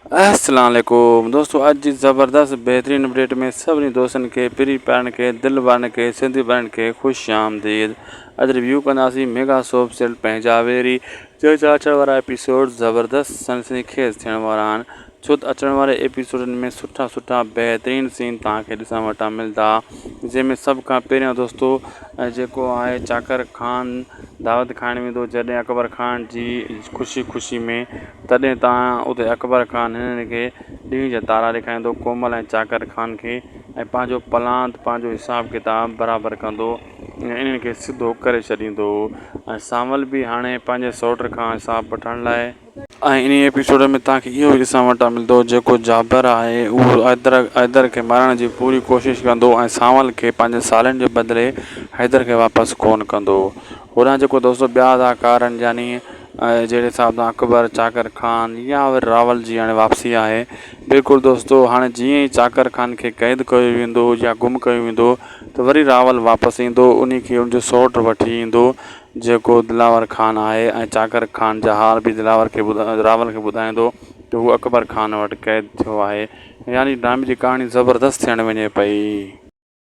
अस्सलाम वालेकुम दोस्तों, अॼु जी ज़बरदस्त बेहतरीन अपडेट में सभिनी दोस्तनि खे पिरी पाइण खे दिलि वारनि खे सिंधी भाइनि खे ख़ुशि आमदीद। अॼु रिव्यू कंदासीं मेगा सोप सीरियल पंहिंजावेरी, जंहिंजा अचण वारा एपिसोड ज़बरदस्त सनसनीखेज़ थियण वारा आहिनि। छो त अचण वारे एपिसोडनि में सुठा सुठा बेहतरीन सीन तव्हांखे ॾिसण वटां मिलंदा, जंहिंमें सभ खां पहिरियों दोस्तों जेको आहे चाकर खान दावत खाइण वेंदो जॾहिं अकबर खान जी ख़ुशी में, तॾहिं तव्हां उते अकबर खान हिननि खे ॾींहं जा तारा ॾेखारींदो कोमल ऐं चाकर खान खे, ऐं पंहिंजो प्लान पंहिंजो हिसाब किताब बराबरि कंदो, इन्हनि खे सिधो करे छॾींदो। ऐं सावल बि हाणे पंहिंजे सौट खां हिसाब वठण लाइ, ऐं इन एपिसोड में तव्हांखे इहो बि ॾिसण वटां मिलंदो जेको जाबर आहे उहो हैदर खे मारण जी पूरी कोशिशि कंदो ऐं सावल खे पंहिंजे सालनि जे बदिले हैदर खे वापसि कोन कंदो। होॾां जेको दोस्तों ॿिया अदाकारनि यानी जहिड़े हिसाब सां अकबर, चाकर खान या वरी रावल जी हाणे वापसी आहे। बिल्कुलु दोस्तों, हाणे जीअं ई चाकर खान खे क़ैद कयो वेंदो या गुम कयो वेंदो त वरी रावल वापसि ईंदो, उन खे उनजो सौट वठी ईंदो जेको दिलावर खान आहे, ऐं चाकर खान जा हाल बि रावल खे ॿुधाईंदो त हू अकबर खान वटि क़ैद थियो आहे। यानी ड्रामे जी कहाणी ज़बरदस्त थियण वञे पई।